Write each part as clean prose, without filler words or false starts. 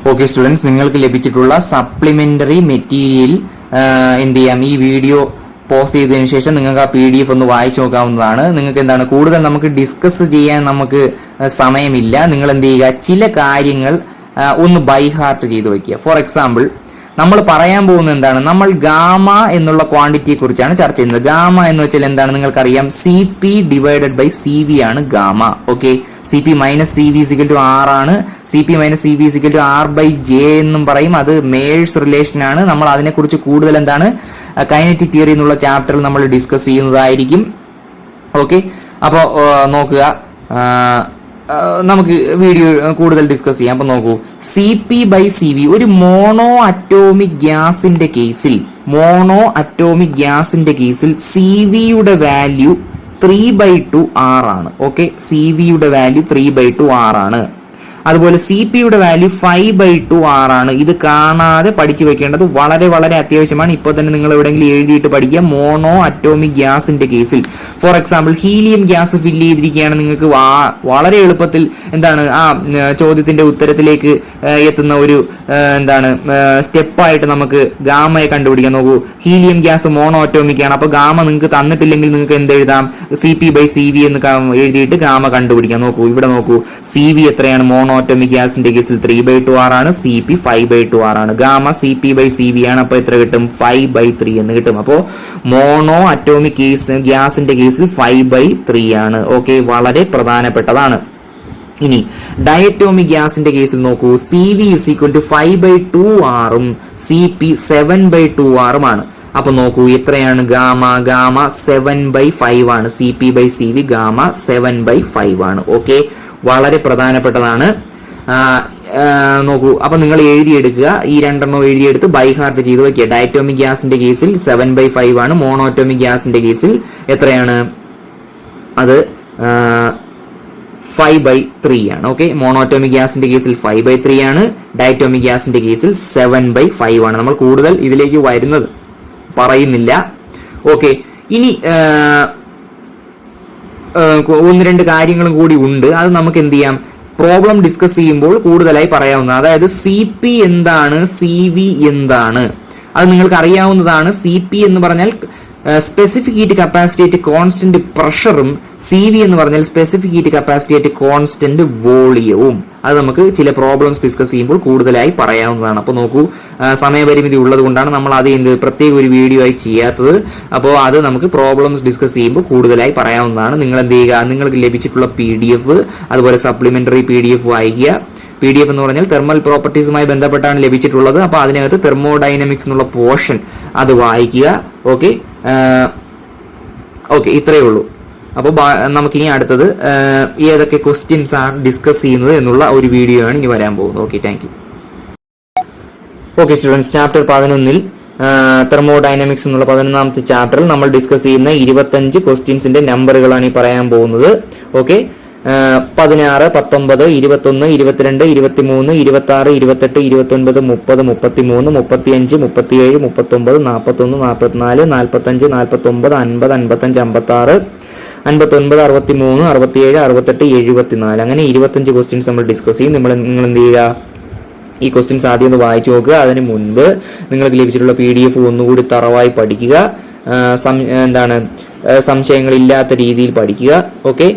Okay students, നിങ്ങൾക്ക് ലഭിച്ചിട്ടുള്ള supplementary material എന്ത് ചെയ്യാം, ഈ വീഡിയോ പോസ്റ്റ് ചെയ്തതിനു ശേഷം നിങ്ങൾക്ക് ആ PDF ഒന്ന് വായിച്ചു നോക്കാവുന്നതാണ്. നിങ്ങൾക്ക് എന്താണ് കൂടുതൽ നമുക്ക് ഡിസ്കസ് ചെയ്യാൻ നമുക്ക് സമയമില്ല. നിങ്ങൾ എന്ത് ചെയ്യുക, ചില കാര്യങ്ങൾ ഒന്ന് ബൈ ഹാർട്ട് ചെയ്ത് വയ്ക്കുക. ഫോർ എക്സാമ്പിൾ, നമ്മൾ പറയാൻ പോകുന്നത് എന്താണ്, നമ്മൾ ഗാമ എന്നുള്ള ക്വാണ്ടിറ്റിയെ കുറിച്ചാണ് ചർച്ച ചെയ്യുന്നത്. ഗാമ എന്ന് വെച്ചാൽ എന്താണ് നിങ്ങൾക്കറിയാം, CP ഡിവൈഡഡ് ബൈ CV ആണ് gamma. Okay, CP minus CV = R ആണ്. CP മൈനസ് CV = R/J എന്നും പറയും. അത് മേഴ്സ് റിലേഷൻ ആണ്. നമ്മൾ അതിനെക്കുറിച്ച് കൂടുതൽ എന്താണ് കൈനറ്റിക് തിയറി എന്നുള്ള ചാപ്റ്ററിൽ നമ്മൾ ഡിസ്കസ് ചെയ്യുന്നതായിരിക്കും. ഓക്കെ, അപ്പോൾ നോക്കുക, നമുക്ക് വീഡിയോ കൂടുതൽ ഡിസ്കസ് ചെയ്യാം. അപ്പൊ നോക്കൂ, CP/CV ഒരു മോണോ അറ്റോമിക് ഗ്യാസിന്റെ കേസിൽ CV-യുടെ വാല്യൂ 3/2 R ആണ്. ഓക്കെ, CV-യുടെ വാല്യൂ 3/2 R ആണ്. അതുപോലെ CP-യുടെ വാല്യൂ 5/2 R ആണ്. ഇത് കാണാതെ പഠിച്ചു വെക്കേണ്ടത് വളരെ വളരെ അത്യാവശ്യമാണ്. ഇപ്പോൾ തന്നെ നിങ്ങൾ എവിടെയെങ്കിലും എഴുതിയിട്ട് പഠിക്കുക. മോണോ അറ്റോമിക് ഗ്യാസിന്റെ കേസിൽ for example helium gas fill ചെയ്തിരിക്കുകയാണ്. നിങ്ങൾക്ക് വളരെ എളുപ്പത്തിൽ എന്താണ് ആ ചോദ്യത്തിന്റെ ഉത്തരത്തിലേക്ക് എത്തുന്ന ഒരു എന്താണ് സ്റ്റെപ്പായിട്ട് നമുക്ക് ഗാമയെ കണ്ടുപിടിക്കാൻ. നോക്കൂ, ഹീലിയം ഗ്യാസ് മോണോ അറ്റോമിക് ആണ്. അപ്പൊ ഗാമ നിങ്ങൾക്ക് തന്നിട്ടില്ലെങ്കിൽ നിങ്ങൾക്ക് എന്ത് എഴുതാം, CP/CV എന്ന് എഴുതിയിട്ട് ഗാമ കണ്ടുപിടിക്കാം. നോക്കൂ, ഇവിടെ നോക്കൂ, CV എത്രയാണ്, മോണോ അറ്റോമിക് ഗ്യാസിന്റെ കേസിൽ 3/2 R ആണ്. CP 5/2 R ആണ്. ഗാമ CP/CV ആണ്. അപ്പൊ എത്ര കിട്ടും, 5/3 എന്ന് കിട്ടും. അപ്പോ മോണോ അറ്റോമിക് ഗ്യാസിന്റെ കേസിൽ 5/3 ആണ്. ഓക്കെ, വളരെ പ്രധാനപ്പെട്ടതാണ്. ഇനി ഡയറ്റോമിക് ഗ്യാസിന്റെ കേസിൽ നോക്കൂ, CV = 5/2 R ഉം CP 7/2 R ഉമാണ്. അപ്പൊ നോക്കൂ, എത്രയാണ് ഗാമ 7/5 ആണ്. CP/CV ഗാമ 7/5 ആണ്. ഓക്കെ, വളരെ പ്രധാനപ്പെട്ടതാണ്. നോക്കൂ, അപ്പൊ നിങ്ങൾ എഴുതിയെടുക്കുക, ഈ രണ്ടെണ്ണം എഴുതിയെടുത്ത് ബൈ ഹാർട്ട് ചെയ്ത് വയ്ക്കുക. ഡയറ്റോമിക് ഗ്യാസിന്റെ കേസിൽ 7/5 ആണ്. മോണോറ്റോമിക് ഗ്യാസിന്റെ കേസിൽ എത്രയാണ്, അത് 5/3 ആണ്. ഓക്കെ, മോണോറ്റോമിക് ഗ്യാസിന്റെ കേസിൽ 5/3 ആണ്. ഡയറ്റോമിക് ഗ്യാസിന്റെ കേസിൽ 7/5 ആണ്. നമ്മൾ കൂടുതൽ ഇതിലേക്ക് വരുന്നത് പറയുന്നില്ല. ഓക്കെ, ഇനി ഒന്ന് രണ്ട് കാര്യങ്ങളും കൂടി ഉണ്ട്. അത് നമുക്ക് എന്ത് ചെയ്യാം, പ്രോബ്ലം ഡിസ്കസ് ചെയ്യുമ്പോൾ കൂടുതലായി പറയാവുന്ന. അതായത് CP എന്താണ്, CV എന്താണ്, അത് നിങ്ങൾക്ക് അറിയാവുന്നതാണ്. CP എന്ന് പറഞ്ഞാൽ specific heat capacity at constant പ്രഷറും CV എന്ന് പറഞ്ഞാൽ specific heat capacity at constant വോളിയവും. അത് നമുക്ക് ചില പ്രോബ്ലംസ് ഡിസ്കസ് ചെയ്യുമ്പോൾ കൂടുതലായി പറയാവുന്നതാണ്. അപ്പോൾ നോക്കൂ, സമയപരിമിതി ഉള്ളത് കൊണ്ടാണ് നമ്മൾ അത് പ്രത്യേക ഒരു വീഡിയോ ആയി ചെയ്യാത്തത്. അപ്പോൾ അത് നമുക്ക് പ്രോബ്ലംസ് ഡിസ്കസ് ചെയ്യുമ്പോൾ കൂടുതലായി പറയാവുന്നതാണ്. നിങ്ങൾ എന്ത് ചെയ്യുക, നിങ്ങൾക്ക് ലഭിച്ചിട്ടുള്ള PDF അതുപോലെ സപ്ലിമെന്ററി PDF വായിക്കുക. PDF എന്ന് പറഞ്ഞാൽ തെർമൽ പ്രോപ്പർട്ടീസുമായി ബന്ധപ്പെട്ടാണ് ലഭിച്ചിട്ടുള്ളത്. അപ്പൊ അതിനകത്ത് തെർമോഡൈനമിക്സ് എന്നുള്ള പോർഷൻ അത് വായിക്കുക. ഓക്കെ, ഇത്രയേ ഉള്ളൂ. അപ്പോൾ നമുക്കിനി അടുത്തത് ഏതൊക്കെ ക്വസ്റ്റ്യൻസ് ആണ് ഡിസ്കസ് ചെയ്യുന്നത് എന്നുള്ള ഒരു വീഡിയോ ആണ് ഇനി വരാൻ പോകുന്നത്. Okay, thank you. Okay students, chapter 11 thermodynamics എന്നുള്ള 11ാമത്തെ ചാപ്റ്ററിൽ നമ്മൾ ഡിസ്കസ് ചെയ്യുന്ന 25 ക്വസ്റ്റ്യൻസിന്റെ നമ്പറുകളാണ് ഈ പറയാൻ പോകുന്നത്. ഓക്കെ, 16, 19, 21, 22, 23, 26, 28, 29, 30, 33, 35, 37, 39, 41, 44, 45, 49, 50, 55, 56, 59, 63, 67, 68, 74 അങ്ങനെ 25 ക്വസ്റ്റ്യൻസ് നമ്മൾ ഡിസ്കസ് ചെയ്യും. നിങ്ങൾ എന്ത് ചെയ്യുക, ഈ ക്വസ്റ്റ്യൻസ് ആദ്യം ഒന്ന് വായിച്ചു നോക്കുക. അതിന് മുൻപ് നിങ്ങൾക്ക് ലഭിച്ചിട്ടുള്ള PDF ഒന്നുകൂടി തറവായി പഠിക്കുക. എന്താണ് സംശയങ്ങളില്ലാത്ത രീതിയിൽ പഠിക്കുക. ഓക്കെ,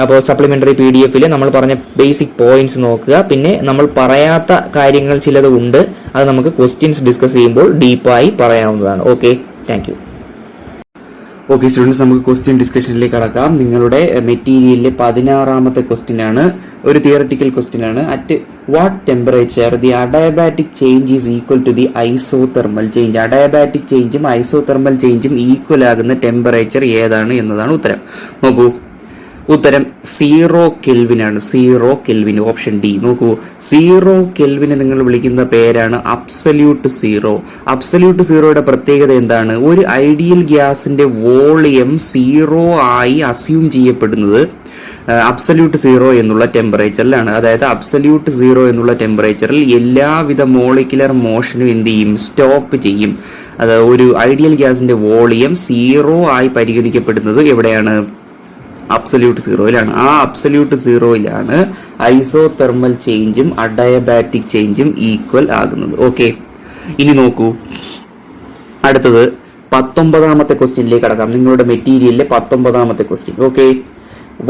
അപ്പോൾ സപ്ലിമെന്ററി PDF നമ്മൾ പറഞ്ഞ ബേസിക് പോയിന്റ്സ് നോക്കുക. പിന്നെ നമ്മൾ പറയാത്ത കാര്യങ്ങൾ ചിലത് ഉണ്ട്, അത് നമുക്ക് ക്വസ്റ്റ്യൻസ് ഡിസ്കസ് ചെയ്യുമ്പോൾ ഡീപ്പായി പറയാവുന്നതാണ്. Okay, thank you. Okay students, നമുക്ക് ക്വസ്റ്റ്യൻ ഡിസ്കഷനിലേക്ക് കടക്കാം. നിങ്ങളുടെ മെറ്റീരിയലിലെ 16ാമത്തെ ക്വസ്റ്റ്യൻ ആണ്, ഒരു തിയററ്റിക്കൽ ക്വസ്റ്റ്യൻ ആണ്. At what temperature the adiabatic change is equal to the isothermal change. Adiabatic ചേഞ്ചും ഐസോതെർമൽ ചേഞ്ചും ഈക്വൽ ആകുന്ന ടെമ്പറേച്ചർ ഏതാണ് എന്നതാണ് ഉത്തരം. നോക്കൂ, ഉത്തരം 0 കെൽവിൻ ആണ്. 0 കെൽവിൻ, ഓപ്ഷൻ ഡി. നോക്കൂ, 0 കെൽവിനെ നിങ്ങൾ വിളിക്കുന്ന പേരാണ് അബ്സല്യൂട്ട് സീറോ. അബ്സല്യൂട്ട് സീറോയുടെ പ്രത്യേകത എന്താണ്, ഒരു ഐഡിയൽ ഗ്യാസിന്റെ വോളിയം 0 ആയി അസ്യൂം ചെയ്യപ്പെടുന്നത് അബ്സല്യൂട്ട് സീറോ എന്നുള്ള ടെമ്പറേച്ചറിലാണ്. അതായത് അബ്സല്യൂട്ട് സീറോ എന്നുള്ള ടെമ്പറേച്ചറിൽ എല്ലാവിധ മോളിക്കുലർ മോഷനും എന്ത് ചെയ്യും, സ്റ്റോപ്പ് ചെയ്യും. അത് ഒരു ഐഡിയൽ ഗ്യാസിന്റെ വോളിയം 0 ആയി പരിഗണിക്കപ്പെടുന്നത് എവിടെയാണ്, അബ്സല്യൂട്ട് സീറോയിലാണ്. ആ അബ്സല്യൂട്ട് സീറോയിലാണ് ഐസോതെർമൽ ചേഞ്ചും അഡയബാറ്റിക് ചേഞ്ചും ഈക്വൽ ആകുന്നത്. ഓക്കെ, ഇനി നോക്കൂ, അടുത്തത് 19ാമത്തെ ക്വസ്റ്റ്യനിലേക്ക് കടക്കാം. നിങ്ങളുടെ മെറ്റീരിയലിലെ 19ാമത്തെ question. Okay,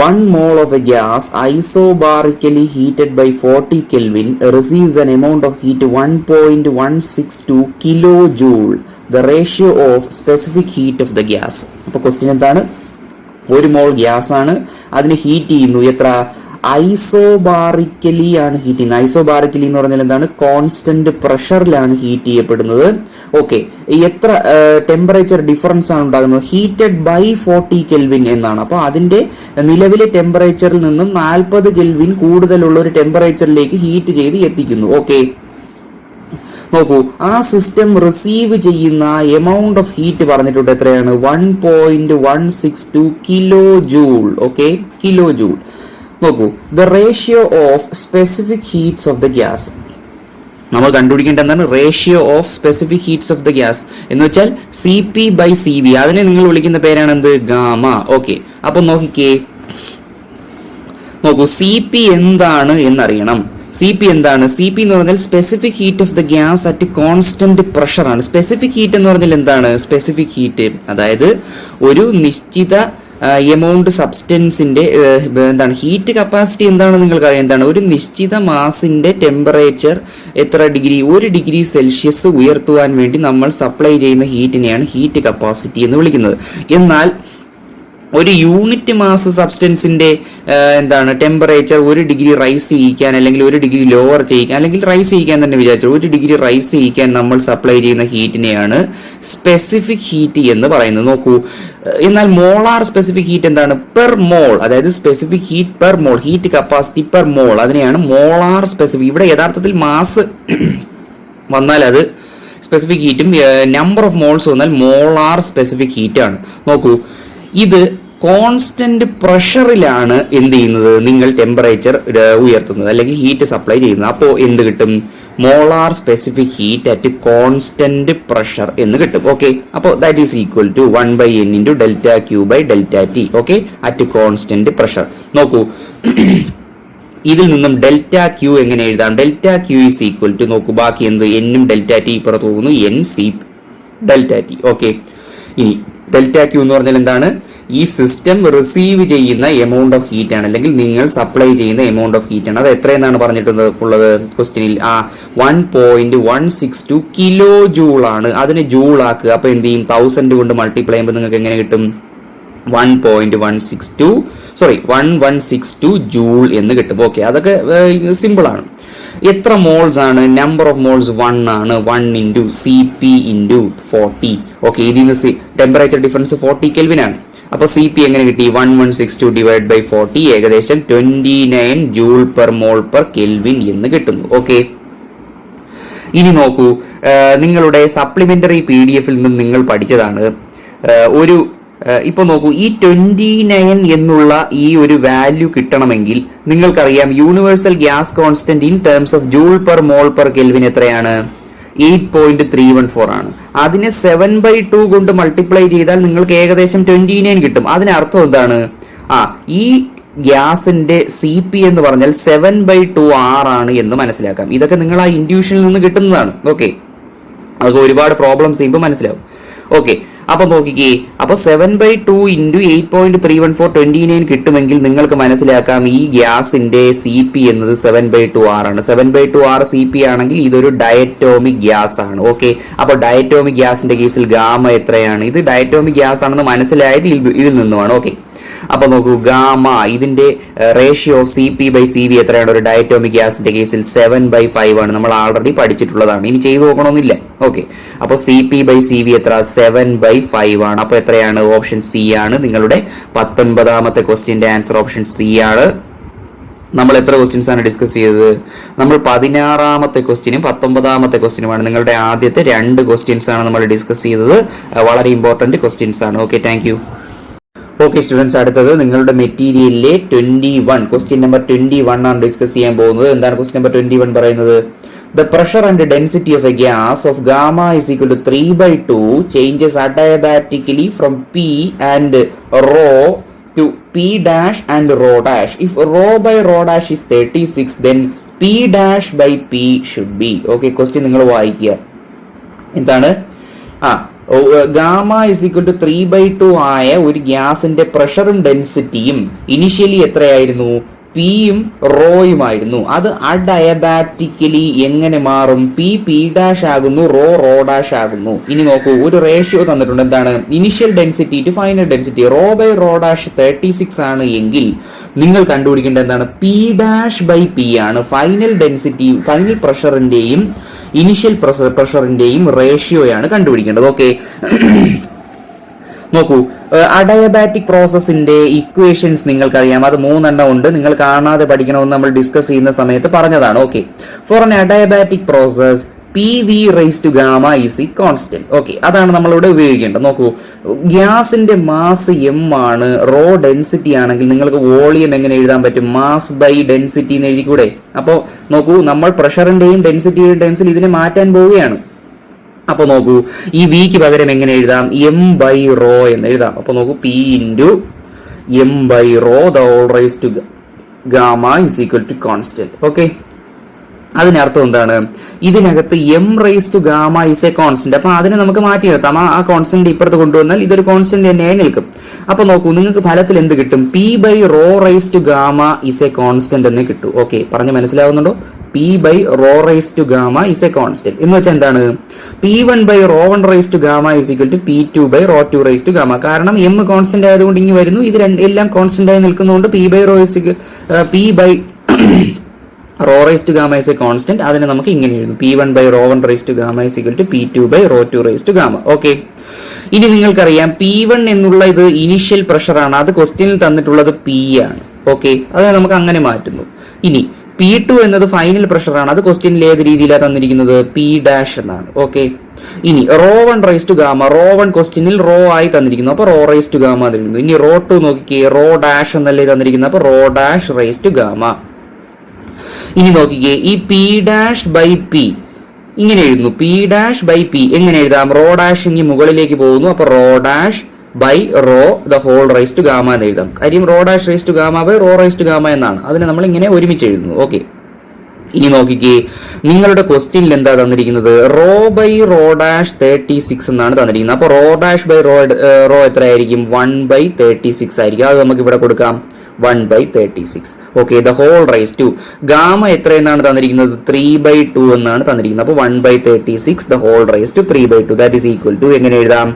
1 mole of a gas isobarically heated by 40 Kelvin receives an amount of heat 1.162 kilojoule. The ratio of specific heat of the gas. അപ്പോൾ ക്വസ്റ്റ്യൻ എന്താണ്? 1 മോൾ ഗ്യാസ് ആണ്, അതിന് ഹീറ്റ് ചെയ്യുന്നു. എത്ര? ഐസോബാറിക്കലി ആണ് ഹീറ്റ് ചെയ്യുന്നത്. ഐസോബാറിക്കലി എന്ന് പറഞ്ഞാൽ എന്താണ്? കോൺസ്റ്റന്റ് പ്രഷറിലാണ് ഹീറ്റ് ചെയ്യപ്പെടുന്നത്. ഓക്കെ, എത്ര ടെമ്പറേച്ചർ ഡിഫറൻസ് ആണ് ഉണ്ടാകുന്നത്? ഹീറ്റഡ് ബൈ 40 കെൽവിൻ എന്നാണ്. അപ്പോൾ അതിന്റെ നിലവിലെ ടെമ്പറേച്ചറിൽ നിന്നും 40 കെൽവിൻ കൂടുതലുള്ള ഒരു ടെമ്പറേച്ചറിലേക്ക് ഹീറ്റ് ചെയ്ത് എത്തിക്കുന്നു. ഓക്കെ, നോക്കൂ, ആ സിസ്റ്റം റിസീവ് ചെയ്യുന്ന എമൗണ്ട് ഓഫ് ഹീറ്റ് പറഞ്ഞിട്ടുണ്ട്. എത്രയാണ്? 1.162 kilo joule. Okay, kilo joule. നോക്കൂ, the ratio of specific heats of the gas. നമ്മൾ കണ്ടുപിടിക്കേണ്ട എന്താണ്? Ratio of specific heats of the gas എന്ന് വെച്ചാൽ CP/CV. അതിനെ നിങ്ങൾ വിളിക്കുന്ന പേരാണ് എന്ത്? ഗാമ. ഓക്കെ, അപ്പൊ നോക്കിക്കേ, നോക്കൂ, CP എന്താണ് എന്നറിയണം. CP എന്താണ്? CP എന്ന് പറഞ്ഞാൽ specific heat of the gas at constant pressure ആണ്. സ്പെസിഫിക് ഹീറ്റ് എന്ന് പറഞ്ഞാൽ എന്താണ്? സ്പെസിഫിക് ഹീറ്റ് അതായത് ഒരു നിശ്ചിത എമൗണ്ട് സബ്സ്റ്റൻസിന്റെ എന്താണ് ഹീറ്റ് കപ്പാസിറ്റി എന്താണെന്ന് നിങ്ങൾക്ക് അറിയാം. എന്താണ്? ഒരു നിശ്ചിത മാസിന്റെ ടെമ്പറേച്ചർ എത്ര ഡിഗ്രി? 1 ഡിഗ്രി സെൽഷ്യസ് ഉയർത്തുവാൻ വേണ്ടി നമ്മൾ സപ്ലൈ ചെയ്യുന്ന ഹീറ്റിനെയാണ് ഹീറ്റ് കപ്പാസിറ്റി എന്ന് വിളിക്കുന്നത്. എന്നാൽ ഒരു യൂണിറ്റ് മാസ് സബ്സ്റ്റൻസിന്റെ എന്താണ് ടെമ്പറേച്ചർ 1 ഡിഗ്രി റൈസ് ചെയ്യിക്കാൻ അല്ലെങ്കിൽ 1 ഡിഗ്രി ലോവർ ചെയ്യിക്കാൻ അല്ലെങ്കിൽ റൈസ് ചെയ്യിക്കാൻ തന്നെ വിചാരിച്ചു 1 ഡിഗ്രി റൈസ് ചെയ്യിക്കാൻ നമ്മൾ സപ്ലൈ ചെയ്യുന്ന ഹീറ്റിനെയാണ് സ്പെസിഫിക് ഹീറ്റ് എന്ന് പറയുന്നത്. നോക്കൂ, എന്നാൽ മോളാർ സ്പെസിഫിക് ഹീറ്റ് എന്താണ്? പെർ മോൾ, അതായത് specific heat per mole, heat capacity per mole, അതിനെയാണ് മോളാർ സ്പെസിഫിക്. ഇവിടെ യഥാർത്ഥത്തിൽ മാസ് വന്നാൽ അത് സ്പെസിഫിക് ഹീറ്റും നമ്പർ ഓഫ് മോൾസ് വന്നാൽ മോളാർ സ്പെസിഫിക് ഹീറ്റ് ആണ്. നോക്കൂ, ഇത് കോൺസ്റ്റന്റ് പ്രഷറിലാണ് എന്ത് ചെയ്യുന്നത്? നിങ്ങൾ ടെമ്പറേച്ചർ ഉയർത്തുന്നത് അല്ലെങ്കിൽ ഹീറ്റ് സപ്ലൈ ചെയ്യുന്നത്. അപ്പോൾ എന്ത് കിട്ടും? Molar specific heat at constant pressure എന്ന് കിട്ടും. ഓക്കെ, അപ്പോൾ that is equal to 1/n × ΔQ/ΔT. Okay, at constant pressure. നോക്കൂ, ഇതിൽ നിന്നും ΔQ എങ്ങനെ എഴുതാം? ΔQ ഈസ് ഈക്വൽ ടു, നോക്കൂ, ബാക്കി എന്ത്? എന്നും ΔT ഇപ്പുറത്ത് പോകുന്നു, NC/ΔT. ഓക്കെ, ഇനി ΔQ എന്ന് പറഞ്ഞാൽ എന്താണ്? ഈ സിസ്റ്റം റിസീവ് ചെയ്യുന്ന എമൗണ്ട് ഓഫ് ഹീറ്റ് ആണ് അല്ലെങ്കിൽ നിങ്ങൾ സപ്ലൈ ചെയ്യുന്ന എമൗണ്ട് ഓഫ് ഹീറ്റ് ആണ്. അത് എത്രയെന്നാണ് പറഞ്ഞിട്ടുള്ളത് ക്വസ്റ്റ്യനിൽ? 1.162 കിലോ ജൂൾ ആണ്. അതിനെ ജൂൾ ആക്കുക. അപ്പൊ എന്ത് ചെയ്യും? 1000 കൊണ്ട് മൾട്ടിപ്ലൈ ചെയ്യുമ്പോൾ നിങ്ങൾക്ക് എങ്ങനെ കിട്ടും? 1.162 ജൂൾ എന്ന് കിട്ടും. ഓക്കെ, അതൊക്കെ സിമ്പിൾ ആണ്. എത്ര മോൾസ് ആണ്? നമ്പർ ഓഫ് മോൾസ് 1 ആണ്. 1 × CP × 40. ഓക്കെ, ഇതിന് ടെമ്പറേച്ചർ ഡിഫറൻസ് 40 കെൽവിൻ ആണ്. അപ്പൊ CP എങ്ങനെ കിട്ടി? 1162 ഡിവൈഡ് ബൈ 40 ഏകദേശം 29 joule per mole per kelvin എന്ന് കിട്ടുന്നു. ഓക്കെ, ഇനി നോക്കൂ, നിങ്ങളുടെ സപ്ലിമെന്ററി PDF-ൽ നിന്നും നിങ്ങൾ പഠിച്ചതാണ്. ഇപ്പൊ നോക്കൂ, ഈ 29 എന്നുള്ള ഈ ഒരു വാല്യൂ കിട്ടണമെങ്കിൽ നിങ്ങൾക്കറിയാം universal gas constant in terms of joule per mole per kelvin എത്രയാണ്? 8.314 ആണ്. അതിനെ 7/2 കൊണ്ട് മൾട്ടിപ്ലൈ ചെയ്താൽ നിങ്ങൾക്ക് ഏകദേശം 29 കിട്ടും. അതിനർത്ഥം എന്താണ്? ഈ ഗ്യാസിന്റെ CP എന്ന് പറഞ്ഞാൽ 7/2 ആണ് എന്ന് മനസ്സിലാക്കാം. ഇതൊക്കെ നിങ്ങൾ ആ ഇൻഡ്യൂഷനിൽ നിന്ന് കിട്ടുന്നതാണ്. ഓക്കെ, അതൊക്കെ ഒരുപാട് പ്രോബ്ലംസ് ചെയ്യുമ്പോൾ മനസ്സിലാവും. ഓക്കെ, അപ്പൊ നോക്കിക്കേ, അപ്പൊ 7/2 × 8.314 29 കിട്ടുമെങ്കിൽ നിങ്ങൾക്ക് മനസ്സിലാക്കാം ഈ ഗ്യാസിന്റെ CP എന്നത് 7/2 ആണ്. 7/2 CP ആണെങ്കിൽ ഇതൊരു ഡയറ്റോമിക് ഗ്യാസ് ആണ്. ഓക്കെ, അപ്പൊ ഡയറ്റോമിക് ഗ്യാസിന്റെ കേസിൽ ഗാമ എത്രയാണ്? ഇത് ഡയറ്റോമിക് ഗ്യാസ് ആണെന്ന് മനസ്സിലായത് ഇതിൽ നിന്നുമാണ്. ഓക്കെ, അപ്പൊ നോക്കൂ, ഗാമ ഇതിന്റെ റേഷ്യോ CP/CV എത്രയാണ്? ഒരു ഡയറ്റോമിക് ഗ്യാസിന്റെ കേസിൽ 7/5 ആണ്. നമ്മൾ ആൾറെഡി പഠിച്ചിട്ടുള്ളതാണ്, ഇനി ചെയ്തു നോക്കണമെന്നില്ല. ഓക്കെ, അപ്പൊ CP/CV എത്ര? 7/5 ആണ്. അപ്പൊ എത്രയാണ്? ഓപ്ഷൻ C ആണ്. നിങ്ങളുടെ 19ാമത്തെ ക്വസ്റ്റ്യന്റെ ആൻസർ ഓപ്ഷൻ C ആണ്. നമ്മൾ എത്ര ക്വസ്റ്റ്യൻസ് ആണ് ഡിസ്കസ് ചെയ്തത്? നമ്മൾ 16ാമത്തെ ക്വസ്റ്റ്യനും 19ാമത്തെ ക്വസ്റ്റ്യനുമാണ്. നിങ്ങളുടെ ആദ്യത്തെ 2 ക്വസ്റ്റ്യൻസ് ആണ് നമ്മൾ ഡിസ്കസ് ചെയ്തത്. വളരെ ഇമ്പോർട്ടന്റ് ക്വസ്റ്റ്യൻസ് ആണ്. Okay, thank you. Okay students, അടുത്തത് നിങ്ങളുടെ മെറ്റീരിയലിലെ 21 ക്വസ്റ്റ്യൻ നമ്പർ 21 ആണ് ഡിസ്കസ് ചെയ്യാൻ പോകുന്നത്. എന്താണ് ക്വസ്റ്റ്യൻ നമ്പർ 21 പറയുന്നത്? The pressure and density of a gas of gamma is equal to 3/2 changes adiabatically from P and rho to P dash and rho dash. If rho by rho dash is 36, then P dash by P should be. Okay, question നിങ്ങൾ വായിക്കുക. എന്താണ്? Gamma is equal to 3/2 ആയ ഒരു ഗ്യാസിന്റെ പ്രഷറും ഡെൻസിറ്റിയും initially എത്രയായിരുന്നു? പിയും റോയുമായിരുന്നു. അത് അഡയബാറ്റിക്കലി എങ്ങനെ മാറും? പി ഡാഷ് ആകുന്നു, റോ ഡാഷ് ആകുന്നു. ഇനി നോക്കൂ, ഒരു റേഷ്യോ തന്നിട്ടുണ്ട്. എന്താണ്? Initial density to final density. Rho by rho dash 36 ആണ് എങ്കിൽ നിങ്ങൾ കണ്ടുപിടിക്കേണ്ടത് എന്താണ്? പി ഡാഷ് ബൈ പി ആണ്. ഫൈനൽ ഡെൻസിറ്റി, ഫൈനൽ പ്രഷറിന്റെയും ഇനിഷ്യൽ പ്രഷറിന്റെയും റേഷ്യോയാണ് കണ്ടുപിടിക്കേണ്ടത്. ഓക്കെ, നോക്കൂ, അഡയബാറ്റിക് പ്രോസസ്സിന്റെ ഇക്വേഷൻസ് നിങ്ങൾക്കറിയാം. അത് 3 ഉണ്ട്. നിങ്ങൾ കാണാതെ പഠിക്കണമെന്ന് നമ്മൾ ഡിസ്കസ് ചെയ്യുന്ന സമയത്ത് പറഞ്ഞതാണ്. Okay, for an adiabatic process P V raise to gamma is ഈ കോൺസ്റ്റന്റ്. ഓക്കെ, അതാണ് നമ്മളിവിടെ ഉപയോഗിക്കേണ്ടത്. നോക്കൂ, ഗ്യാസിന്റെ മാസ് എം ആണ്, റോ ഡെൻസിറ്റി ആണെങ്കിൽ നിങ്ങൾക്ക് വോളിയം എങ്ങനെ എഴുതാൻ പറ്റും? മാസ് ബൈ ഡെൻസിറ്റി എന്ന് എഴുതിക്കൂടെ? അപ്പോ നോക്കൂ, നമ്മൾ പ്രഷറിന്റെയും ഡെൻസിറ്റിയുടെയും ടേംസിൽ ഇതിനെ മാറ്റാൻ പോവുകയാണ്. അപ്പൊ നോക്കൂ, ഈ വിക്ക് പകരം എങ്ങനെ എഴുതാം? എം ബൈ റോ എന്ന് എഴുതാം. അപ്പൊ നോക്കൂ, P into M by rho the whole raise to gamma is equal to constant. Okay, അതിനർത്ഥം എന്താണ്? ഇതിനകത്ത് M raise to gamma is a constant. അപ്പൊ അതിനെ നമുക്ക് മാറ്റി നിർത്താം. ആ കോൺസ്റ്റന്റ് ഇപ്പുറത്ത് കൊണ്ടുവന്നാൽ ഇതൊരു കോൺസ്റ്റന്റ് തന്നെയായി നിൽക്കും. അപ്പൊ നോക്കൂ, നിങ്ങൾക്ക് ഫലത്തിൽ എന്ത് കിട്ടും? P by rho raise to gamma is a constant എന്ന് കിട്ടും. ഓക്കെ, പറഞ്ഞ് മനസ്സിലാവുന്നുണ്ടോ? P by rho raise to gamma is a constant എന്ന് വെച്ചാൽ എന്താണ്? P1 by rho 1 raised to gamma is equal to P2 by rho 2 raised to gamma. കാരണം m constant ആയതുകൊണ്ട് ഇങ്ങനെ വരുന്നു. ഇത് എല്ലാം കോൺസ്റ്റന്റ് ആയി നിൽക്കുന്നതുകൊണ്ട് P by rho is P by rho raised to gamma is a constant. അതിനെ നമുക്ക് ഇങ്ങനെ എഴുതും. P1 by rho 1 raised to gamma is equal to P2 by rho 2 raised to gamma. Okay, ഇനി നിങ്ങൾക്കറിയാം P1 എന്നുള്ള ഇത് ഇനീഷ്യൽ പ്രഷർ ആണ്. അത് ക്വസ്റ്റ്യനിൽ തന്നിട്ടുള്ളത് P ആണ്. ഓക്കെ, അതിനെ നമുക്ക് അങ്ങനെ മാറ്റുന്നു. ഇനി P2 എന്നത് ഫൈനൽ പ്രഷർ ആണ്. അത് ക്വസ്റ്റ്യനിൽ ഏത് രീതിയിലാണ് തന്നിരിക്കുന്നത്? P ഡാഷ് എന്നാണ്. ഓക്കെ, ഇനി rho 1 raise to gamma. Rho 1 ക്വസ്റ്റ്യനിൽ റോ ആയി തന്നിരിക്കുന്നു. അപ്പൊ റോ റൈസ് ടു ഗാമ തന്നിരിക്കുന്നു. ഇനി റോ 2 നോക്കിക്കേ, റോ ഡാഷ് എന്നല്ലേ തന്നിരിക്കുന്നത്. അപ്പൊ rho dash raise to gamma. ഇനി നോക്കിക്കേ, ഈ P ഡാഷ് ബൈ P ഇങ്ങനെ എഴുതുന്നു. P ഡാഷ് ബൈ P എങ്ങനെ എഴുതാം? റോ ഡാഷ് ഇനി മുകളിലേക്ക് പോകുന്നു. അപ്പൊ rho dash by rho the whole raise to gamma എന്ന് എഴുതാം. കാര്യം rho dash raise to gamma by rho raise to gamma എന്നാണ്. അതിനെ നമ്മൾ ഇങ്ങനെ ഒരുമിച്ച് എഴുതുന്നു. ഓക്കെ, ഇനി നോക്കിക്കേ, നിങ്ങളുടെ ക്വസ്റ്റ്യനിൽ എന്താ തന്നിരിക്കുന്നത്? റോ ബൈ റോ ഡാഷ് 36 എന്നാണ് തന്നിരിക്കുന്നത്. അപ്പൊ റോ ഡാഷ് ബൈ റോ എത്രയായിരിക്കും? 1 by 36 ആയിരിക്കും. അത് നമുക്ക് ഇവിടെ കൊടുക്കാം, 1 by 36. Okay, the whole raise to gamma എത്ര എന്നാണ് തന്നിരിക്കുന്നത്? 3/2 എന്നാണ് തന്നിരിക്കുന്നത്. അപ്പൊ 1 by 36 the whole raise to 3/2 that is equal to എങ്ങനെ എഴുതാം?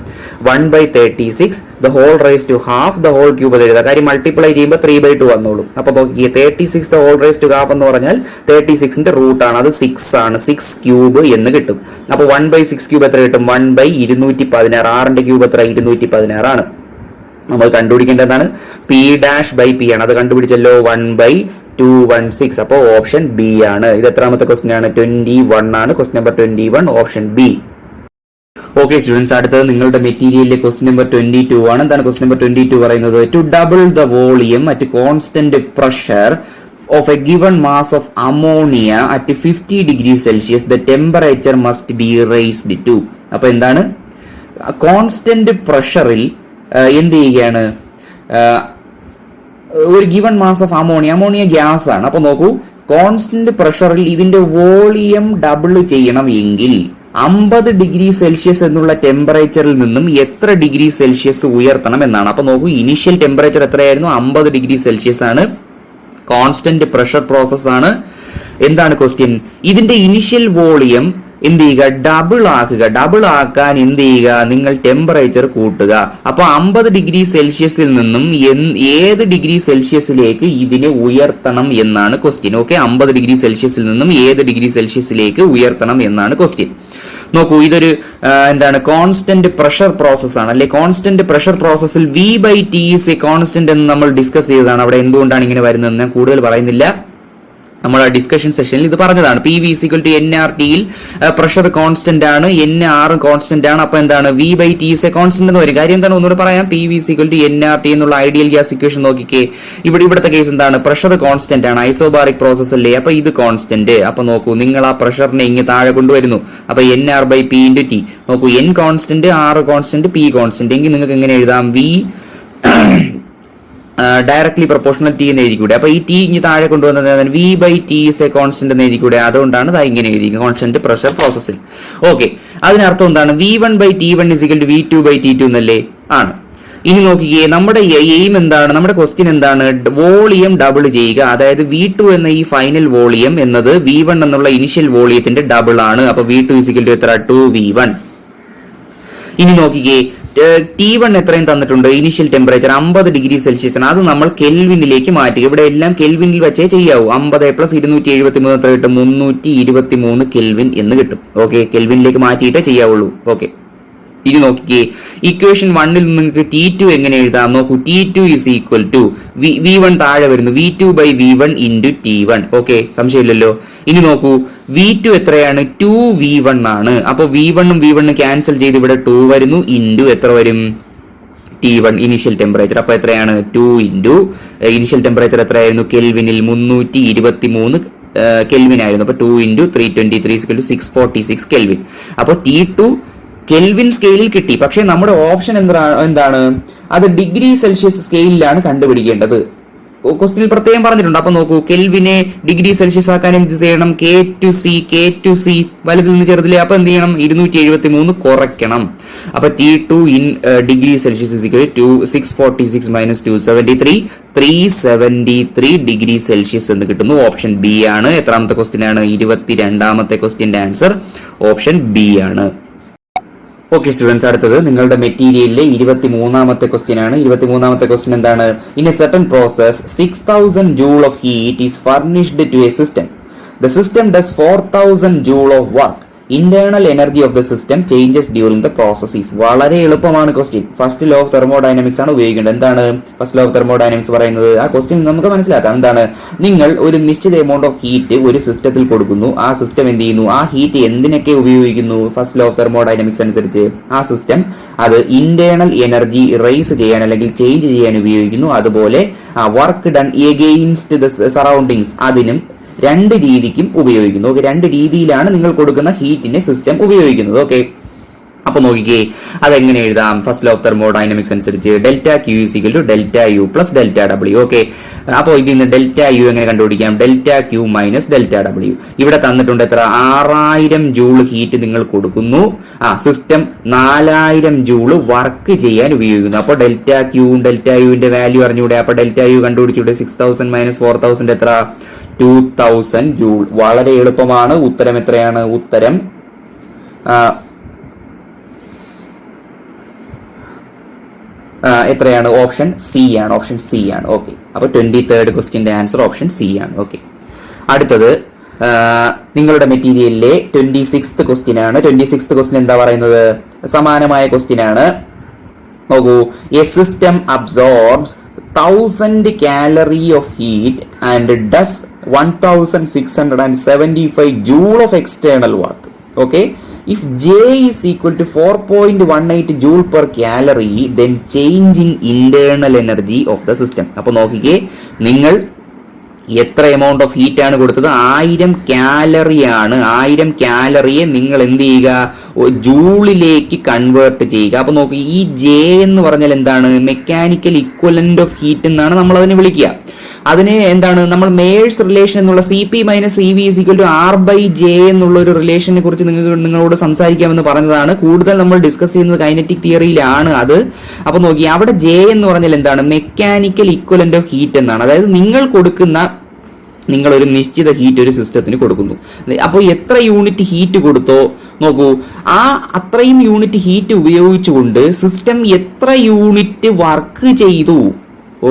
1 by 36 the whole raise to half the whole cube എഴുതാം. കാര്യം മൾട്ടിപ്ലൈ ചെയ്യുമ്പോൾ 3/2 വന്നോളും. അപ്പൊ നോക്കിയേ, 36 the whole raise to half എന്ന് പറഞ്ഞാൽ 36ന്റെ റൂട്ട് ആണ്, അത് 6 ആണ്. 6 ക്യൂബ് എന്ന് കിട്ടും. അപ്പൊ 1 by 6 ക്യൂബ് എത്ര കിട്ടും? 1 by 216. 6ന്റെ ക്യൂബ് എത്ര? 216 ആണ്. നമ്മൾ കണ്ടുപിടിക്കേണ്ടതാണ് പി ഡാഷ് ബൈ പി ആണ്. അത് കണ്ടുപിടിച്ചല്ലോ, 1 by 216. അപ്പോൾ ഓപ്ഷൻ ബി ആണ്. ഇത് എത്രാമത്തെ ക്വസ്റ്റ്യൻ ആണ്? 21 ആണ്. Question number 21, option B. Okay students, അടുത്തത് നിങ്ങളുടെ മെറ്റീരിയലിലെ ക്വസ്റ്റ്യൻ നമ്പർ 22 ആണ്. എന്താണ് ക്വസ്റ്റ്യൻ നമ്പർ 22 പറയുന്നത്? To double the volume at constant pressure of a given mass of ammonia at 50 degrees Celsius, the temperature must be raised to. അപ്പൊ എന്താണ്? Constant പ്രഷറിൽ എന്ത് ചെയ്യുകയാണ്? ഒരു given mass of ammonia gas ആണ്. അപ്പൊ നോക്കൂ, കോൺസ്റ്റന്റ് പ്രഷറിൽ ഇതിന്റെ വോളിയം ഡബിൾ ചെയ്യണം എങ്കിൽ 50 ഡിഗ്രി സെൽഷ്യസ് എന്നുള്ള ടെമ്പറേച്ചറിൽ നിന്നും എത്ര ഡിഗ്രി സെൽഷ്യസ് ഉയർത്തണം എന്നാണ്. അപ്പൊ നോക്കൂ, ഇനീഷ്യൽ ടെമ്പറേച്ചർ എത്രയായിരുന്നു? 50 ഡിഗ്രി സെൽഷ്യസ് ആണ്. കോൺസ്റ്റന്റ് പ്രഷർ പ്രോസസ് ആണ്. എന്താണ് ക്വസ്റ്റ്യൻ? ഇതിന്റെ ഇനിഷ്യൽ വോളിയം എന്ത് ചെയ്യുക? ഡബിൾ ആക്കുക. ഡബിൾ ആക്കാൻ എന്ത് ചെയ്യുക? നിങ്ങൾ ടെമ്പറേച്ചർ കൂട്ടുക. അപ്പൊ 50 ഡിഗ്രി സെൽഷ്യസിൽ നിന്നും ഏത് ഡിഗ്രി സെൽഷ്യസിലേക്ക് ഇതിനെ ഉയർത്തണം എന്നാണ് ക്വസ്റ്റ്യൻ. ഓക്കെ, 50 ഡിഗ്രി സെൽഷ്യസിൽ നിന്നും ഏത് ഡിഗ്രി സെൽഷ്യസിലേക്ക് ഉയർത്തണം എന്നാണ് ക്വസ്റ്റ്യൻ. നോക്കൂ, ഇതൊരു എന്താണ്? കോൺസ്റ്റന്റ് പ്രഷർ പ്രോസസ് ആണ് അല്ലെ? കോൺസ്റ്റന്റ് പ്രഷർ പ്രോസസ്സിൽ V/T ഈസ് എ കോൺസ്റ്റന്റ് എന്ന് നമ്മൾ ഡിസ്കസ് ചെയ്തതാണ്. അവിടെ എന്തുകൊണ്ടാണ് ഇങ്ങനെ വരുന്നതെന്ന് ഞാൻ കൂടുതൽ പറയുന്നില്ല. നമ്മൾ ആ ഡിസ്കഷൻ സെഷനിൽ ഇത് പറഞ്ഞതാണ്. PV = nRT യിൽ പ്രഷർ കോൺസ്റ്റന്റ് ആണ്, nR കോൺസ്റ്റന്റ് ആണ്. അപ്പൊ എന്താണ്? V/T ഈസ് എ കോൺസ്റ്റന്റ് എന്ന് വരും. കാര്യം എന്താണ്? ഒന്നുകൂടെ പറയാം. PV = nRT എന്നുള്ള ഐഡിയൽ ഗ്യാസ് ഇക്വേഷൻ നോക്കിക്കേ. ഇവിടുത്തെ കേസ് എന്താണ്? പ്രഷർ കോൺസ്റ്റന്റ് ആണ്, ഐസോബാറിക് പ്രോസസ് അല്ലേ? അപ്പൊ ഇത് കോൺസ്റ്റന്റ്. അപ്പൊ നോക്കൂ, നിങ്ങൾ ആ പ്രഷറിനെ ഇങ്ങ് താഴെ കൊണ്ടുവരുന്നു. അപ്പൊ nR/P × T. നോക്കൂ, n constant, R constant, P constant. എങ്കിൽ നിങ്ങൾക്ക് എങ്ങനെ എഴുതാം? ഡയറക്ട്ലി പ്രൊപ്പോർഷണൽ ടി എന്ന് എഴുതിക്കൂടെ. അപ്പൊ ഈ ടി ഇനി താഴെ കൊണ്ടുവന്നത് V by T is a constant എന്ന് എഴുതിക്കൂടെ. അതുകൊണ്ടാണ് ഇത് ഇങ്ങനെ എഴുതിക്കുന്നത്, കോൺസ്റ്റന്റ് പ്രഷർ പ്രോസസ്സിൽ. ഓക്കെ, അതിനർത്ഥം എന്താണ്? V1/T1 = V2/T2 എന്നല്ലേ? ആണ്. ഇനി നോക്കിക്കേ, നമ്മുടെ എയിം എന്താണ്, നമ്മുടെ ക്വസ്റ്റ്യൻ എന്താണ്? വോളിയം ഡബിൾ ചെയ്യുക. അതായത് V2 എന്ന ഈ ഫൈനൽ വോളിയം എന്നത് V1 എന്നുള്ള ഇനിഷ്യൽ വോളിയത്തിന്റെ ഡബിൾ ആണ്. അപ്പൊ V2 = എത്ര? 2V1. ഇനി നോക്കിക്കേ, T1 എത്രയും തന്നിട്ടുണ്ട്? ഇനിഷ്യൽ ടെമ്പറേച്ചർ 50 ഡിഗ്രി സെൽഷ്യസ് ആണ്. അത് നമ്മൾ കെൽവിനിലേക്ക് മാറ്റുക. ഇവിടെ എല്ലാം കെൽവിനിൽ വെച്ചേ ചെയ്യാവൂ. 50 + 273 എത്ര കിട്ടും? 323 കെൽവിൻ എന്ന് കിട്ടും. ഓക്കെ, കെൽവിനിലേക്ക് മാറ്റിയിട്ടേ ചെയ്യാവുള്ളൂ. ഓക്കെ, ഇനി നോക്കിക്കേ, ഇക്വേഷൻ 1ൽ നിങ്ങൾക്ക് T2 എങ്ങനെ എഴുതാം? നോക്കൂ, T2 = V1 താഴെ വരുന്നു, V2/V1 × T1. ഓക്കെ, സംശയമില്ലല്ലോ. ഇനി നോക്കൂ, V2 എത്രയാണ്? 2V1 ആണ്. അപ്പൊ V1 ഉം V1 ക്യാൻസൽ ചെയ്ത് ഇവിടെ 2 വരുന്നു, ഇൻറ്റു എത്ര വരും? T1 initial temperature. അപ്പൊ എത്രയാണ്? 2 ഇൻറ്റു ഇനിഷ്യൽ ടെമ്പറേച്ചർ എത്രയായിരുന്നു? കെൽവിനിൽ 323 കെൽവിൻ ആയിരുന്നു. അപ്പൊ 2 × 323 = 646 കെൽവിൻ. അപ്പൊ T2 കെൽവിൻ സ്കെയിലിൽ കിട്ടി. പക്ഷെ നമ്മുടെ ഓപ്ഷൻ എന്താണ്? അത് ഡിഗ്രി സെൽഷ്യസ് സ്കെയിലിലാണ് കണ്ടുപിടിക്കേണ്ടത്. ക്വസ്റ്റിനിൽ പ്രത്യേകം പറഞ്ഞിട്ടുണ്ട്. അപ്പൊ നോക്കൂ, കെൽവിനെ ഡിഗ്രി സെൽഷ്യസ് ആക്കാൻ എന്ത് ചെയ്യണം? K2C വലുതിൽ നിന്ന് ചെറുതിലെ. അപ്പൊ എന്ത് ചെയ്യണം? 273 കുറയ്ക്കണം. അപ്പൊ T2 in degree Celsius = 646 - 273 373 degree Celsius എന്ന് കിട്ടുന്നു. ഓപ്ഷൻ ബി ആണ്. എത്രാമത്തെ ക്വസ്റ്റ്യൻ ആണ്? 22ാമത്തെ ക്വസ്റ്റ്യന്റെ ആൻസർ ഓപ്ഷൻ ബി ആണ്. ഓക്കെ സ്റ്റുഡൻസ്, അടുത്തത് നിങ്ങളുടെ മെറ്റീരിയലിലെ 23ാമത്തെ ക്വസ്റ്റ്യൻ ആണ്. 23ാമത്തെ ക്വസ്റ്റ്യൻ എന്താണ്? In a certain process 6000 joule of heat is furnished to a system. The system does 4000 joule of work. Internal energy of the system changes during the process. വളരെ എളുപ്പമാണ് question. First law of thermodynamics ആണ് ഉപയോഗിക്കേണ്ടത്. എന്താണ് first law of thermodynamics പറയുന്നത്? ആ question നമുക്ക് മനസ്സിലാക്കാം. എന്താണ്? നിങ്ങൾ ഒരു നിശ്ചിത എമൗണ്ട് ഓഫ് ഹീറ്റ് ഒരു സിസ്റ്റത്തിൽ കൊടുക്കുന്നു. ആ സിസ്റ്റം എന്ത് ചെയ്യുന്നു? ആ ഹീറ്റ് എന്തിനൊക്കെ ഉപയോഗിക്കുന്നു? ഫസ്റ്റ് ലോ ഓഫ് തെർമോഡൈനാമിക്സ് അനുസരിച്ച് ആ സിസ്റ്റം അത് ഇന്റേണൽ എനർജി റൈസ് ചെയ്യാൻ അല്ലെങ്കിൽ ചേഞ്ച് ചെയ്യാൻ ഉപയോഗിക്കുന്നു. അതുപോലെ work done against the surroundings അതിനും രണ്ട് രീതിക്കും ഉപയോഗിക്കുന്നു. ഓക്കെ, രണ്ട് രീതിയിലാണ് നിങ്ങൾ കൊടുക്കുന്ന ഹീറ്റിനെ സിസ്റ്റം ഉപയോഗിക്കുന്നത്. ഓക്കെ, അപ്പൊ നോക്കിക്കേ, അതെങ്ങനെ എഴുതാം? ഫസ്റ്റ് ലോ ഓഫ് തെർമോഡൈനാമിക്സ് അനുസരിച്ച് ΔQ = ΔU + ΔW. ഓക്കെ, അപ്പൊ ഇതിൽ നിന്ന് ΔU എങ്ങനെ കണ്ടുപിടിക്കാം? ΔQ - ΔW. ഇവിടെ തന്നിട്ടുണ്ട് എത്ര? 6000 ജൂൾ ഹീറ്റ് നിങ്ങൾ കൊടുക്കുന്നു. സിസ്റ്റം 4000 ജൂൾ വർക്ക് ചെയ്യാൻ ഉപയോഗിക്കുന്നു. അപ്പൊ ΔQ ഉം ΔUവിന്റെ വാല്യൂ അറിഞ്ഞൂടെ? അപ്പൊ ΔU കണ്ടുപിടിച്ചൂടെ? 6000 - 4000 എത്ര? 2000 ജൂൾ. വളരെ എളുപ്പമാണ്. ഉത്തരം എത്രയാണ്? ഉത്തരം എത്രയാണ്? ഓപ്ഷൻ സി ആണ്. ഓപ്ഷൻ സി ആണ്. ഓക്കെ, അപ്പൊ 23rd ക്വസ്റ്റ്യന്റെ ആൻസർ ഓപ്ഷൻ സി ആണ്. ഓക്കെ, അടുത്തത് നിങ്ങളുടെ മെറ്റീരിയലിലെ 26th ക്വസ്റ്റ്യൻ ആണ്. 26th ക്വസ്റ്റ്യൻ എന്താ പറയുന്നത്? സമാനമായ ക്വസ്റ്റ്യൻ ആണ്. നോക്കൂ, A system absorbs 1000 calorie of heat and does 1675 joule of external work. Okay, if J is equal to 4.18 joule per calorie, then change in internal energy of the system. അപ്പൊ നോക്കിക്കേ, നിങ്ങൾ എത്ര amount of heat ആണ് കൊടുത്തത്? 1000 calorie ആണ്. 1000 കാലറിയെ നിങ്ങൾ എന്ത് ചെയ്യുക? ജൂളിലേക്ക് കൺവേർട്ട് ചെയ്യുക. അപ്പൊ നോക്കി, ഈ ജെ എന്ന് പറഞ്ഞാൽ എന്താണ്? മെക്കാനിക്കൽ ഇക്വലന്റ് ഓഫ് ഹീറ്റ് എന്നാണ് നമ്മൾ അതിനെ വിളിക്കുക. അതിനെ എന്താണ് നമ്മൾ മേഴ്സ് റിലേഷൻ എന്നുള്ള CP - CV = R/J എന്നുള്ള ഒരു റിലേഷനെ കുറിച്ച് നിങ്ങളോട് സംസാരിക്കാമെന്ന് പറഞ്ഞതാണ്. കൂടുതൽ നമ്മൾ ഡിസ്കസ് ചെയ്യുന്നത് കൈനറ്റിക് തിയറിയിലാണ് അത്. അപ്പൊ നോക്കി, അവിടെ J എന്ന് പറഞ്ഞാൽ എന്താണ്? മെക്കാനിക്കൽ ഇക്വലന്റ് ഓഫ് ഹീറ്റ് എന്നാണ്. അതായത് നിങ്ങൾ ഒരു നിശ്ചിത ഹീറ്റ് ഒരു സിസ്റ്റത്തിന് കൊടുക്കുന്നു. അപ്പോൾ എത്ര യൂണിറ്റ് ഹീറ്റ് കൊടുത്തോ നോക്കൂ, ആ അത്രയും യൂണിറ്റ് ഹീറ്റ് ഉപയോഗിച്ചുകൊണ്ട് സിസ്റ്റം എത്ര യൂണിറ്റ് വർക്ക് ചെയ്തു,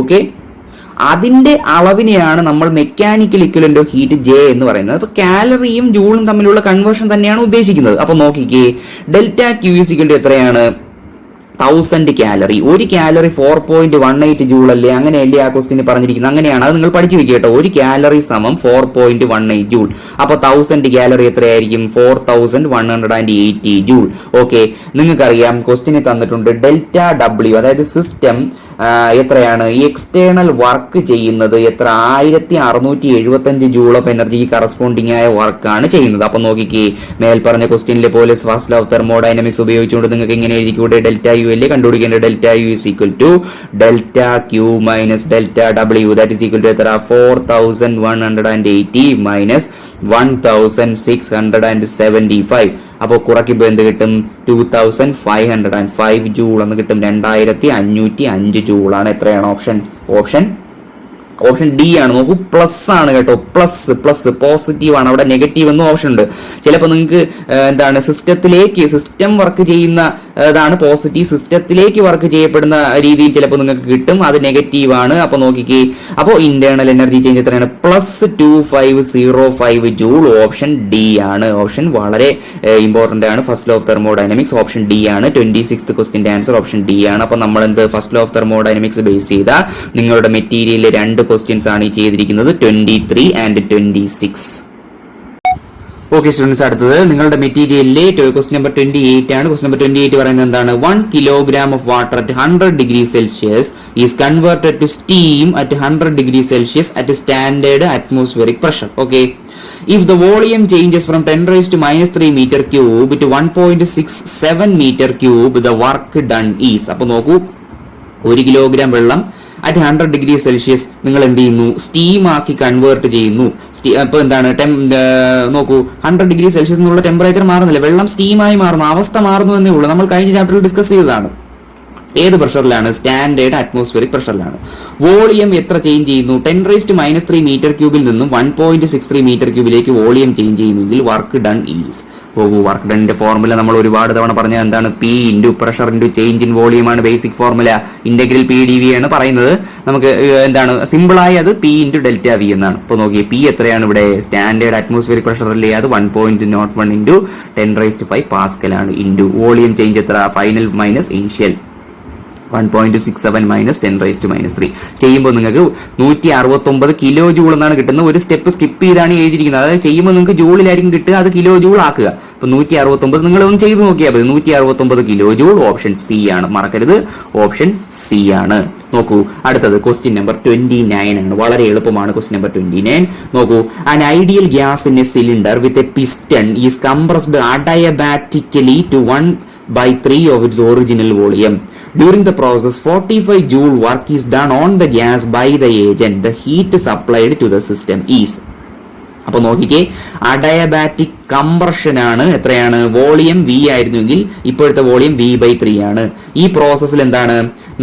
ഓക്കെ, അതിന്റെ അളവിനെയാണ് നമ്മൾ mechanical equivalent of heat J എന്ന് പറയുന്നത്. അപ്പൊ കാലറിയും ജൂളും തമ്മിലുള്ള കൺവേർഷൻ തന്നെയാണ് ഉദ്ദേശിക്കുന്നത്. അപ്പൊ നോക്കിക്കേ, ΔQ = എത്രയാണ്? 1000 കാലറി. ഒരു കാലറി 4.18 ജൂൾ അല്ലേ? അങ്ങനെയല്ലേ ആ ക്വസ്റ്റിന് പറഞ്ഞിരിക്കുന്നത്? അങ്ങനെയാണ്. അത് നിങ്ങൾ പഠിച്ചു വെക്കുക കേട്ടോ. ഒരു കാലറി സമം 4.18 ജൂൾ. അപ്പൊ 1000 കാലറി എത്രയായിരിക്കും? 4180 ജൂൾ. ഓക്കെ, നിങ്ങൾക്കറിയാം ക്വസ്റ്റിന് തന്നിട്ടുണ്ട് ΔW, അതായത് സിസ്റ്റം എത്രയാണ് ഈ എക്സ്റ്റേണൽ വർക്ക് ചെയ്യുന്നത് എത്ര 1675 ജൂൾ ഓഫ് എനർജിക്ക് കറസ്പോണ്ടിങ് ആയ വർക്കാണ് ചെയ്യുന്നത്. അപ്പൊ നോക്കിക്കേ, മേൽപ്പറഞ്ഞ ക്വസ്റ്റ്യനിലെ പോലെ ഫസ്റ്റ് ലോ ഓഫ് തെർമോഡൈനാമിക്സ് ഉപയോഗിച്ചുകൊണ്ട് നിങ്ങൾക്ക് ഇങ്ങനെ എഴുതിക്കൂടെ, ഡെൽറ്റ യു അല്ലേ കണ്ടുപിടിക്കേണ്ടത്. Delta U is equal to delta Q minus delta W, that is equal to എത്ര 4180 മൈനസ് 1675. അപ്പോൾ കുറയ്ക്കുമ്പോൾ എന്ത് കിട്ടും? 2505 ജൂൾ എന്ന് കിട്ടും. 2505 ജൂളാണ്. എത്രയാണ് ഓപ്ഷൻ? ഓപ്ഷൻ ഡി ആണ്. നോക്കൂ, പ്ലസ് ആണ് കേട്ടോ. പ്ലസ് പോസിറ്റീവ് ആണ്. അവിടെ നെഗറ്റീവ് എന്നും ഓപ്ഷൻ ഉണ്ട്. ചിലപ്പോൾ നിങ്ങൾക്ക് എന്താണ് സിസ്റ്റം വർക്ക് ചെയ്യുന്ന ഇതാണ് പോസിറ്റീവ്, സിസ്റ്റത്തിലേക്ക് വർക്ക് ചെയ്യപ്പെടുന്ന രീതിയിൽ ചിലപ്പോൾ നിങ്ങൾക്ക് കിട്ടും, അത് നെഗറ്റീവ് ആണ്. അപ്പൊ നോക്കിക്കേ, അപ്പോൾ ഇന്റേണൽ എനർജി ചേഞ്ച് എത്രയാണ്? +2505 ജൂൾ. ഓപ്ഷൻ ഡി ആണ്. ഓപ്ഷൻ വളരെ ഇമ്പോർട്ടന്റ് ആണ്. First law of thermodynamics option D ആണ്. 26th ക്വസ്റ്റിന്റെ ആൻസർ ഓപ്ഷൻ ഡി ആണ്. അപ്പൊ നമ്മൾ എന്ത് first law of thermodynamics base ചെയ്ത നിങ്ങളുടെ മെറ്റീരിയലിലെ 2 ക്വസ്റ്റ്യൻസ് ആണ് ഈ ചെയ്തിരിക്കുന്നത്, 23 and 26. ഓക്കെ സ്റ്റുഡൻസ്, അടുത്തത് നിങ്ങളുടെ മെറ്റീരിയലിലെ ക്വസ്റ്റ്യൻ നമ്പർ 28 ആണ്. ക്വസ്റ്റ്യൻ നമ്പർ 28 പറയുന്നത് എന്താണ്? 1 kilogram of water at 100 degrees Celsius is converted to steam at 100 degrees Celsius at standard atmospheric pressure. Okay. If the volume changes from 10 raised to -3 meter cube to 1.67 meter cube, the work done is. അപ്പൊ നോക്കൂ, 1 kilogram വെള്ളം at 100 degree Celsius നിങ്ങൾ എന്ത് ചെയ്യുന്നു? Steam ആക്കി convert ചെയ്യുന്നു. അപ്പൊ എന്താണ് നോക്കൂ, 100 ഡിഗ്രി സെൽഷ്യസ് എന്നുള്ള ടെമ്പറേച്ചർ മാറുന്നില്ല, വെള്ളം സ്റ്റീമായി മാറുന്നു, അവസ്ഥ മാറുന്നു എന്നേ ഉള്ളൂ. നമ്മൾ കഴിഞ്ഞ ചാപ്റ്ററിൽ ഡിസ്കസ് ചെയ്തതാണ്. ഏത് പ്രഷറിലാണ്? സ്റ്റാൻഡേർഡ് അറ്റ്മോസ്ഫിയറിക് പ്രഷറിലാണ്. വോളിയം എത്ര ചേഞ്ച് ചെയ്യുന്നു? 10 raised to -3 മീറ്റർ ക്യൂബിൽ നിന്നും 1.63 മീറ്റർ ക്യൂബിലേക്ക് വോളിയം ചേഞ്ച് ചെയ്യുന്നെങ്കിൽ വർക്ക് ഡൺ ഈസ്. വർക്ക് ഡണിന്റെ ഫോർമുല നമ്മൾ ഒരുപാട് തവണ പറഞ്ഞത് എന്താണ്? P into pressure into change in volume ആണ് basic formula. Integral P D V ആണ് പറയുന്നത്. നമുക്ക് എന്താണ് സിമ്പിളായി അത് പി ഇൻറ്റു ഡെൽറ്റ വി എന്നാണ്. ഇപ്പോൾ നോക്കിയേ, പി എത്രയാണ് ഇവിടെ? സ്റ്റാൻഡേർഡ് അറ്റ്മോസ്ഫിയറിക് പ്രഷർ അല്ലേ, അത് 1.01 ഇൻറ്റു 10 raised to 5 പാസ്കൽ ആണ്. ഇൻറ്റു വോളിയം ചേഞ്ച് എത്ര? Final minus initial 1.67 minus 10 raised to -3 ചെയ്യുമ്പോൾ നിങ്ങൾക്ക് 169 കിലോ ജൂൾ എന്നാണ് കിട്ടുന്നത്. ഒരു സ്റ്റെപ്പ് സ്കിപ്പ് ചെയ്താണ് എഴുതിയിരിക്കുന്നത്. അതായത് ചെയ്യുമ്പോൾ നിങ്ങൾക്ക് ജൂളിലായിരിക്കും കിട്ടുക, അത് കിലോ ജൂൾ ആക്കുക. അപ്പൊ 169 നിങ്ങൾ ഒന്ന് ചെയ്ത് നോക്കിയാൽ മതി. 169 കിലോ ജൂൾ. ഓപ്ഷൻ സി ആണ്, മറക്കരുത്. ഓപ്ഷൻ സി ആണ്. നോക്കൂ, അടുത്തത് ക്വസ്റ്റ്യൻ നമ്പർ 29 ആണ്. വളരെ എളുപ്പമാണ് ക്വസ്റ്റ്യൻ നമ്പർ 29. നോക്കൂ, an ideal gas in a cylinder with a piston is compressed adiabatically to 1/3 of its original volume. During the process, 45 joule work is done on the gas by the agent. The heat supplied to the system is. അപ്പൊ നോക്കിക്കേ, adiabatic compression ആണ്. എത്രയാണ്? Volume V ആയിരുന്നുവെങ്കിൽ ഇപ്പോഴത്തെ volume V/3 ആണ്. ഈ പ്രോസസ്സിൽ എന്താണ്?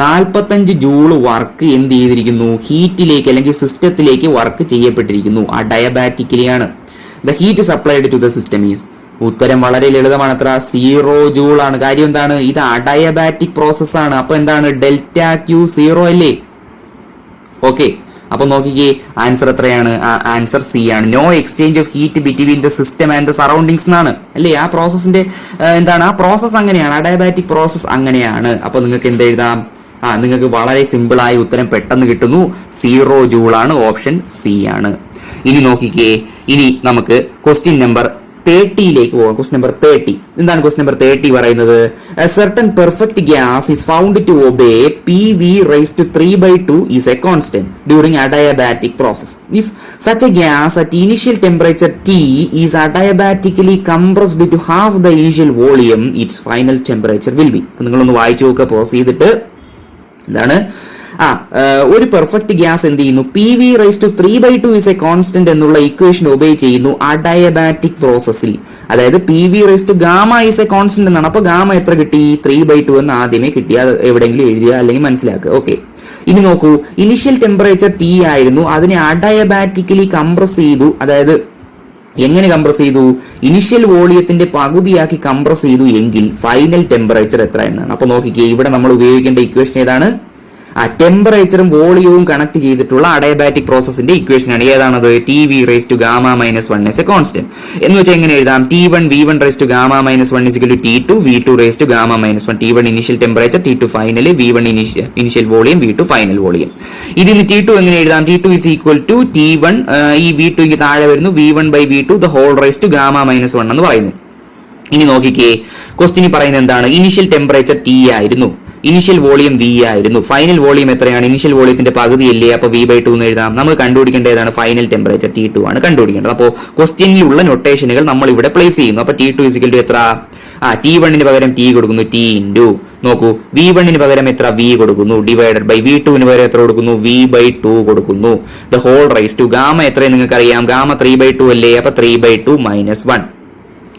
45 joule work എന്ത് ചെയ്തിരിക്കുന്നു? ഹീറ്റിലേക്ക് അല്ലെങ്കിൽ സിസ്റ്റത്തിലേക്ക് വർക്ക് ചെയ്യപ്പെട്ടിരിക്കുന്നു. അഡയബാറ്റിക്കലി ആണ്. The heat supplied to the system is. ഉത്തരം വളരെ ലളിതമാണ്. എത്ര? 0 ജൂൾ ആണ്. കാര്യം എന്താണ്? ഇത് അഡയബാറ്റിക് പ്രോസസ് ആണ്. അപ്പൊ എന്താണ്? ഡെൽറ്റ ക്യൂ 0 അല്ലേ? ഓക്കെ, അപ്പൊ നോക്കിക്കേ, ആൻസർ എത്രയാണ്? ആൻസർ സി ആണ്. No exchange of heat between the system and the surroundings എന്നാണ് അല്ലേ? ആ പ്രോസസിന്റെ എന്താണ്? ആ പ്രോസസ് അങ്ങനെയാണ്, അഡയബാറ്റിക് പ്രോസസ് അങ്ങനെയാണ്. അപ്പൊ നിങ്ങൾക്ക് എന്ത് എഴുതാം? നിങ്ങൾക്ക് വളരെ സിമ്പിൾ ആയി ഉത്തരം പെട്ടെന്ന് കിട്ടുന്നു. 0 ജൂൾ ആണ്. ഓപ്ഷൻ സി ആണ്. ഇനി നോക്കിക്കേ, ഇനി നമുക്ക് ക്വസ്റ്റ്യൻ നമ്പർ 30ലേക്ക് പോകാം. ക്വസ്റ്റ്യൻ നമ്പർ 30 എന്താണ്? ക്വസ്റ്റ്യൻ നമ്പർ 30 പറയുന്നത്, a certain perfect gas is found to obey PV raised to 3/2 is a constant during adiabatic process. If such a gas at initial temperature T is adiabatically compressed to half the initial volume, its final temperature will be. നിങ്ങളൊന്ന് വായിച്ചു നോക്കുക pose ചെയ്തിട്ട്. എന്താണ്? ഒരു perfect gas എന്ത് ചെയ്യുന്നു? PV raised to 3/2 is a constant എന്നുള്ള equation obey ചെയ്യുന്നു അഡയബാറ്റിക് പ്രോസസ്സിൽ. അതായത് PV raised to gamma is a constant എന്നാണ്. അപ്പൊ ഗാമ എത്ര കിട്ടി? 3/2 എന്ന് ആദ്യമേ കിട്ടി. അത് എവിടെയെങ്കിലും എഴുതിയ അല്ലെങ്കിൽ മനസ്സിലാക്കുക. ഓക്കെ, ഇനി നോക്കൂ, ഇനിഷ്യൽ ടെമ്പറേച്ചർ T ആയിരുന്നു, അതിനെ അഡയബാറ്റിക്കലി കംപ്രസ് ചെയ്തു. അതായത് എങ്ങനെ കംപ്രസ് ചെയ്തു? ഇനിഷ്യൽ വോളിയത്തിന്റെ പകുതിയാക്കി കംപ്രസ് ചെയ്തു എങ്കിൽ ഫൈനൽ ടെമ്പറേച്ചർ എത്ര എന്നാണ്. അപ്പൊ നോക്കിക്കേ, ഇവിടെ നമ്മൾ ഉപയോഗിക്കേണ്ട ഇക്വേഷൻ ഏതാണ്? ടെമ്പറേച്ചറും വോളിയവും കണക്ട് ചെയ്തിട്ടുള്ള അഡയബാറ്റിക് പ്രോസസിന്റെ ഇക്വേഷനാണ്. ഏതാണത്? TV raised to gamma minus 1 is a constant. എന്ന് വെച്ചാൽ എങ്ങനെ എഴുതാം? T1 V1 raised to gamma minus 1 is equal to T2 V2 raised to gamma minus 1. T1 initial temperature, T2 final, V1 initial volume, V2 final volume. ഇതിന് T2 എങ്ങനെ എഴുതാം? T2 is equal to T1, ഈ V2 താഴെ വരുന്നു, V1/V2 the whole raised to gamma minus 1 എന്ന് പറയുന്നു. ഇനി നോക്കിക്കേ, ക്വസ്റ്റ്യൻ പറയുന്നത് എന്താണ്? ഇനിഷ്യൽ ടെമ്പറേച്ചർ T ആയിരുന്നു, ഇനിഷ്യൽ വോളിയം വി ആയിരുന്നു. ഫൈനൽ വോളിയം എത്രയാണ്? ഇനിഷ്യൽ വോളിയത്തിന്റെ പകുതിയല്ലേ, അപ്പോൾ V/2 എന്ന് എഴുതാം. നമ്മൾ കണ്ടുപിടിക്കേണ്ടതാണ് ഫൈനൽ ടെമ്പറേച്ചർ T2 ആണ് കണ്ടുപിടിക്കേണ്ടത്. അപ്പോൾ ക്വസ്റ്റ്യനിലുള്ള നൊട്ടേഷനുകൾ നമ്മൾ ഇവിടെ പ്ലേസ് ചെയ്യുന്നു. അപ്പോൾ T2 = എത്ര? T1 പകരം T കൊടുക്കുന്നു, T ഇൻറ്റു നോക്കൂ, V1 പകരം എത്ര? V കൊടുക്കുന്നു, ഡിവൈഡഡ് ബൈ V2 പകരം എത്ര കൊടുക്കുന്നു? V/2 കൊടുക്കുന്നു. The whole raise to gamma എത്രയും നിങ്ങൾക്ക് അറിയാം, ഗാമ 3/2 അല്ലേ, അപ്പൊ 3/2 - 1.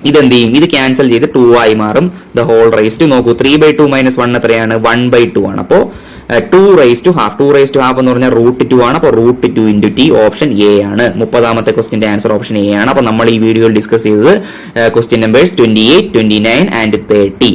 ഇതെന്ത് ചെയ്യും? ഇത് ക്യാൻസൽ ചെയ്ത് 2 ആയി മാറും. ദ ഹോൾ റൈസ് ടു നോക്കൂ, 3/2 - 1 എത്രയാണ്? 1/2 ആണ്. അപ്പോൾ 2^2 2^2 എന്ന് പറഞ്ഞാൽ √2 ആണ്. അപ്പോൾ √2 × T ഓപ്ഷൻ എ ആണ്. 30ാമത്തെ ക്വസ്റ്റിന്റെ ആൻസർ ഓപ്ഷൻ എ ആണ്. അപ്പോൾ നമ്മൾ ഈ വീഡിയോയിൽ ഡിസ്കസ് ചെയ്തത് ക്വസ്റ്റ്യൻ നമ്പേഴ്സ് 28, 29 ആൻഡ് 30.